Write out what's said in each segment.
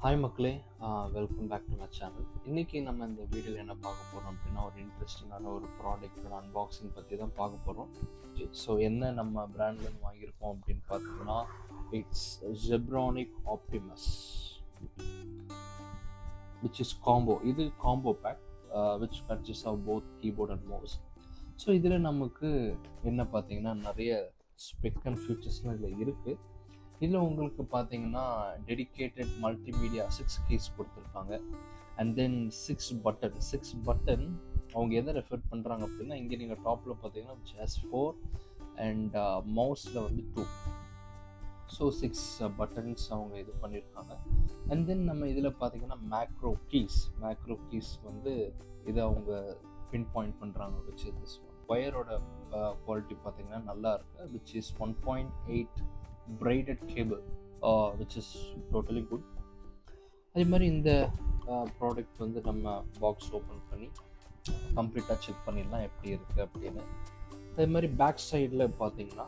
Hi மக்களே, welcome back to my channel. இன்றைக்கி நம்ம இந்த வீடியோவில் என்ன பார்க்க போகிறோம் அப்படின்னா, ஒரு இன்ட்ரெஸ்டிங்கான ஒரு ப்ராடக்ட்டோட அன்பாக்சிங் பற்றி தான் பார்க்க போகிறோம். ஸோ என்ன நம்ம பிராண்ட்லேருந்து வாங்கியிருக்கோம் அப்படின்னு பார்த்தீங்கன்னா, it's Zebronics Optimus which is combo. இது combo back which consists of both keyboard and mouse. So இதில் நமக்கு என்ன பார்த்தீங்கன்னா, நிறைய ஸ்பெக் அண்ட் ஃபியூச்சர்ஸ்லாம் இதில் இருக்குது. இதில் உங்களுக்கு பார்த்தீங்கன்னா டெடிக்கேட்டட் மல்டிமீடியா 6 கீஸ் கொடுத்துருக்காங்க. அண்ட் தென் 6 பட்டன் அவங்க எதை ரெஃபர் பண்ணுறாங்க அப்படின்னா, இங்கே நீங்கள் டாப்பில் பார்த்தீங்கன்னா ஜஸ்ட் 4 அண்ட் மவுஸில் வந்து 2. ஸோ 6 பட்டன்ஸ் அவங்க இது பண்ணியிருக்காங்க. அண்ட் தென் நம்ம இதில் பார்த்தீங்கன்னா மேக்ரோ கீஸ் வந்து இதை அவங்க பின் பாயிண்ட் பண்ணுறாங்க. Which is this one. ஒயரோட குவாலிட்டி பார்த்தீங்கன்னா நல்லா இருக்குது. Which is 1.8 braided cable, which is totally good. அதே மாதிரி இந்த ப்ராடக்ட் வந்து நம்ம பாக்ஸ் ஓப்பன் பண்ணி கம்ப்ளீட்டாக செக் பண்ணிடலாம் எப்படி இருக்குது அப்படின்னு. அதே மாதிரி பேக் சைடில் பார்த்தீங்கன்னா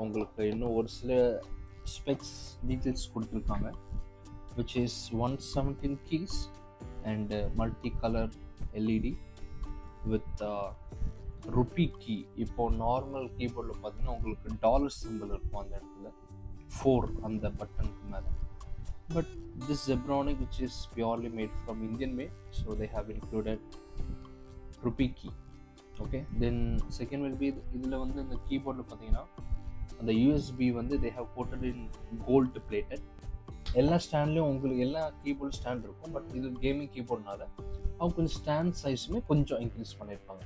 உங்களுக்கு இன்னும் ஒரு சில ஸ்பெக்ஸ் டீட்டெயில்ஸ் கொடுத்துருக்காங்க. Which is 117 keys and multicolor LED with rupee key. இப்போ நார்மல் கீபோர்டில் பார்த்தீங்கன்னா உங்களுக்கு டாலர் சிம்பிள் இருக்கும் அந்த இடத்துல 4 அந்த பட்டனுக்கு மேலே. But this Zebronics which is purely made from Indian made, so they have included rupee key. Okay, then second will be இதில் வந்து இந்த கீபோர்டில் பார்த்தீங்கன்னா அந்த யூஎஸ்பி வந்து they have coated in gold plated. எல்லா ஸ்டாண்ட்லேயும் உங்களுக்கு எல்லா கீபோர்டு ஸ்டாண்ட் இருக்கும். பட் இது கேமிங் கீபோர்ட்னால அவங்க கொஞ்சம் ஸ்டாண்ட் சைஸுமே கொஞ்சம் இன்க்ரீஸ் பண்ணியிருப்பாங்க.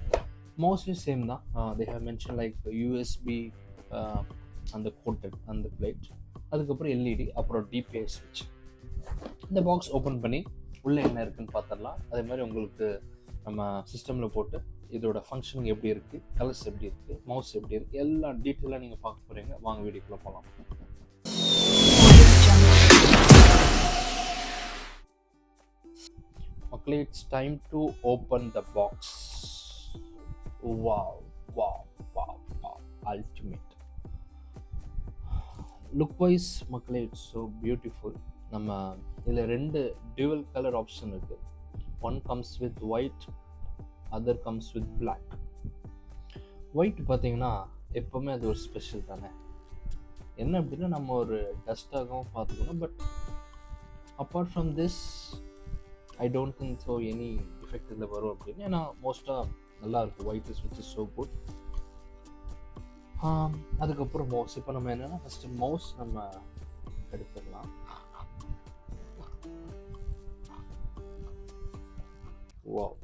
மோஸ்ட்லி சேம் தான். They have mention like USB அந்த கோட்டட் அந்த பிளேட், அதுக்கப்புறம் எல்இடி, அப்புறம் டிபிஐ ஸ்விட்ச். இந்த பாக்ஸ் ஓப்பன் பண்ணி உள்ளே என்ன இருக்குன்னு பார்த்துடலாம். அதே மாதிரி உங்களுக்கு நம்ம சிஸ்டமில் போட்டு இதோட ஃபங்க்ஷனிங் எப்படி இருக்குது, கலர்ஸ் எப்படி இருக்குது, மவுஸ் எப்படி இருக்குது, எல்லா டீட்டெயிலாக நீங்கள் பார்க்க போகிறீங்க. வாங்க வீடியோக்குள்ளே போகலாம். மக்களே, it's time to open the box. Wow, ultimate. Look wise மக்களே, இட்ஸ் ஸோ பியூட்டிஃபுல். நம்ம இதில் 2 டியூவல் கலர் ஆப்ஷன் இருக்குது. One comes with white, other comes with black. White பார்த்தீங்கன்னா எப்போவுமே அது ஒரு ஸ்பெஷல் தானே. என்ன அப்படின்னா நம்ம ஒரு டஸ்டாகவும் பார்த்துக்கணும். But apart from this I don't think so any effect இதில் வரும் அப்படின்னு. ஏன்னா மோஸ்ட்டாக நல்லா இருக்குது. White is which is so good. அதுக்கப்புறம் மவுஸ். இப்போ நம்ம என்னென்னா ஃபஸ்ட்டு மவுஸ் நம்ம எடுத்துடலாம். வாவ்,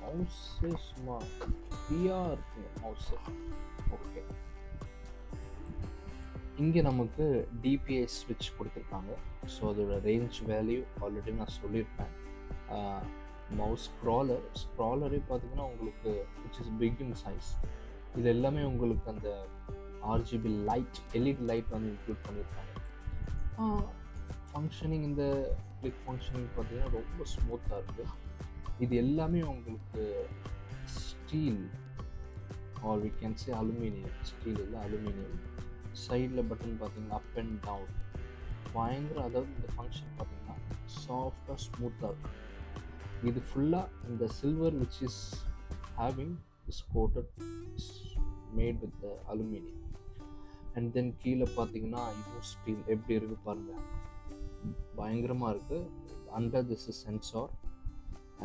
மவுஸே சும்மா ஃப்ரீயாக இருக்குங்க மவுஸு. ஓகே, இங்கே நமக்கு டிபிஐ ஸ்விட்ச் கொடுத்துருக்காங்க. ஸோ அதோட ரேஞ்ச் வேல்யூ ஆல்ரெடி நான் சொல்லியிருப்பேன். மவுஸ் ஸ்க்ராலரே பார்த்தீங்கன்னா உங்களுக்கு which is big in size. இது எல்லாமே உங்களுக்கு அந்த ஆர்ஜிபி லைட், எல்இடி லைட் வந்து இன்க்ளூட் பண்ணியிருக்காங்க. ஃபங்க்ஷனிங், இந்த கிளிக் ஃபங்க்ஷனிங் பார்த்தீங்கன்னா ரொம்ப ஸ்மூத்தாக இருக்குது. இது எல்லாமே உங்களுக்கு steel or we can say aluminium. Steel இல்லை, அலுமினியம். சைடில் பட்டன் பார்த்தீங்கன்னா அப் அண்ட் டவுன் பயங்கர. அதாவது இந்த ஃபங்க்ஷன் பார்த்தீங்கன்னா சாஃப்டாக ஸ்மூத்தாக இருக்கும். இது ஃபுல்லாக இந்த silver which is having is coated, is made with aluminium. And then கீழே பார்த்தீங்கன்னா இதுவும் ஸ்டீல். எப்படி இருக்குது பாருங்கள், பயங்கரமாக இருக்குது. Under this is sensor.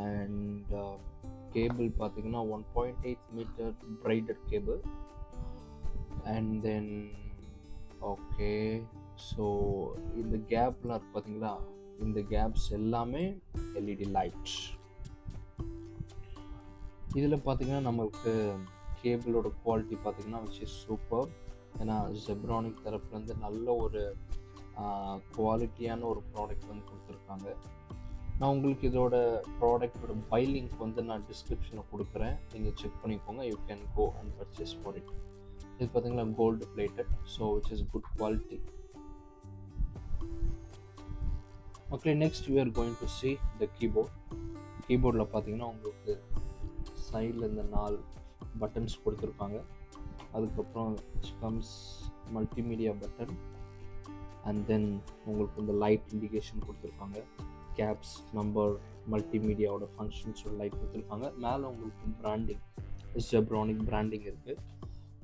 And cable பார்த்தீங்கன்னா 1.8 metre braided cable. And then okay, so இந்த கேப்லாம் இருக்குது பார்த்தீங்களா, இந்த கேப்ஸ் எல்லாமே எல்இடி லைட். இதில் பார்த்தீங்கன்னா நம்மளுக்கு கேபிளோட குவாலிட்டி பார்த்தீங்கன்னா விச் இஸ் சூப்பர். ஏன்னா Zebronics தரப்புலேருந்து நல்ல ஒரு குவாலிட்டியான ஒரு ப்ராடக்ட் வந்து கொடுத்துருக்காங்க. நான் உங்களுக்கு இதோட ப்ராடக்டோட பை லிங்க் வந்து நான் டிஸ்கிரிப்ஷனில் கொடுக்குறேன். நீங்கள் செக் பண்ணிக்கோங்க. You can go and purchase for it. இது பார்த்தீங்கன்னா gold plated, so which is good quality. Okay, next we are going to see the keyboard. கீபோர்டில் பார்த்தீங்கன்னா உங்களுக்கு சைடில் இந்த 4 பட்டன்ஸ் கொடுத்துருப்பாங்க. அதுக்கப்புறம் which comes multimedia button, and then உங்களுக்கு இந்த லைட் இண்டிகேஷன் கொடுத்துருக்காங்க, கேப்ஸ், நம்பர், மல்டிமீடியாவோட ஃபங்க்ஷன்ஸோட லைட் கொடுத்துருக்காங்க. மேலே உங்களுக்கு பிராண்டிங், ஜெப்ரானிக் பிராண்டிங் இருக்குது.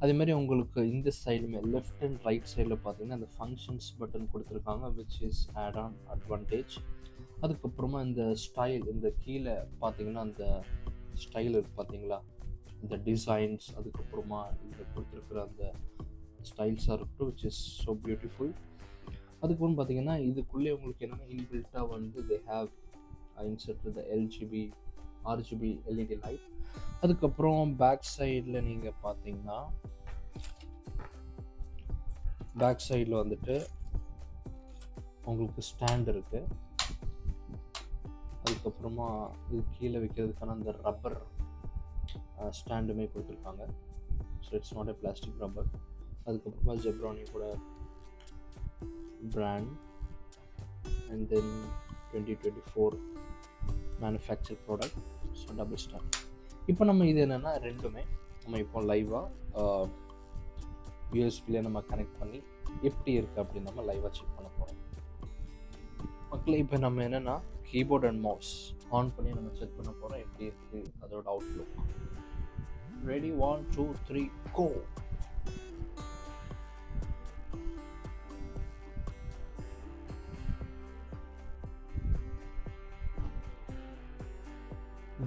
அதேமாதிரி உங்களுக்கு இந்த சைடுமே லெஃப்ட் அண்ட் ரைட் சைடில் பார்த்தீங்கன்னா அந்த ஃபங்க்ஷன்ஸ் பட்டன் கொடுத்துருக்காங்க, which is add on advantage. அதுக்கப்புறமா இந்த ஸ்டைல், இந்த கீழே பார்த்தீங்கன்னா அந்த ஸ்டைல் இருக்குது பார்த்தீங்களா, இந்த டிசைன்ஸ், அதுக்கப்புறமா இந்த கொடுத்துருக்குற அந்த ஸ்டைல்ஸாக இருக்கட்டும், விச் இஸ் ஸோ பியூட்டிஃபுல். அதுக்கப்புறம் பார்த்தீங்கன்னா இதுக்குள்ளே உங்களுக்கு என்னென்னா இன்பில்ட்டாக வந்து they have insert the RGB LED light. அதுக்கப்புறம் பேக் சைடில் நீங்கள் பார்த்தீங்கன்னா பேக் சைடில் வந்துட்டு உங்களுக்கு ஸ்டாண்ட் இருக்குது. அதுக்கப்புறமா இது கீழே வைக்கிறதுக்கான அந்த ரப்பர் ஸ்டாண்டுமே கொடுத்துருக்காங்க. So it's not a plastic rubber. அதுக்கப்புறமா ஜெப்ரானிக்கோட brand and then 2024 manufacture product. So double stand. இப்போ நம்ம இது என்னென்னா ரெண்டுமே நம்ம இப்போ லைவாக யூஎஸ்பியில் நம்ம கனெக்ட் பண்ணி எப்படி இருக்குது அப்படின்னு நம்ம லைவாக செக் பண்ண போகிறோம். மக்களே இப்போ நம்ம என்னென்னா கீபோர்ட் அண்ட் மவுஸ் ஆன் பண்ணி நம்ம செக் பண்ண போகிறோம் எப்படி இருக்குது அதோட அவுட்லுக். ரெடி, 1 2 3 கோ.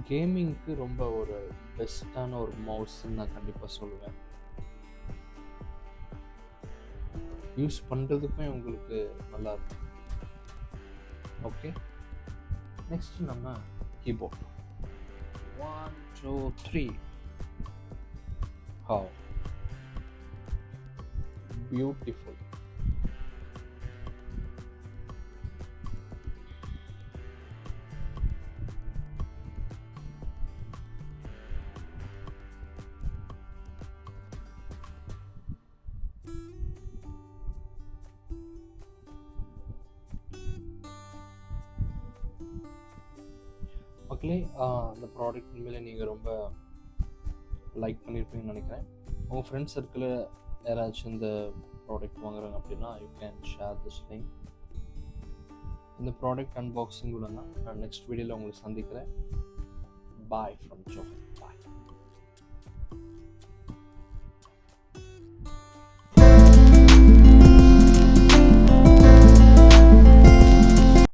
கேமிங்க்கு ரொம்ப ஒரு பெஸ்ட்டான ஒரு மவுஸ்ன்னு நான் கண்டிப்பாக சொல்லுவேன். யூஸ் பண்ணுறதுக்கும் உங்களுக்கு நல்லா இருக்கும். ஓகே, நெக்ஸ்ட் நம்ம கீபோர்ட். 1 2 3. How beautiful. மக்களே, அந்த ப்ராடக்ட் உண்மையிலே நீங்கள் ரொம்ப லைக் பண்ணியிருப்பீங்கன்னு நினைக்கிறேன். உங்கள் ஃப்ரெண்ட்ஸ் சர்க்கிளில் யாராச்சும் இந்த ப்ராடக்ட் வாங்குறாங்க அப்படின்னா you can share this link. இந்த ப்ராடக்ட் அன்பாக்சிங் கூட நான் நெக்ஸ்ட் வீடியோவில் உங்களை சந்திக்கிறேன். Bye from Johar. பாய்.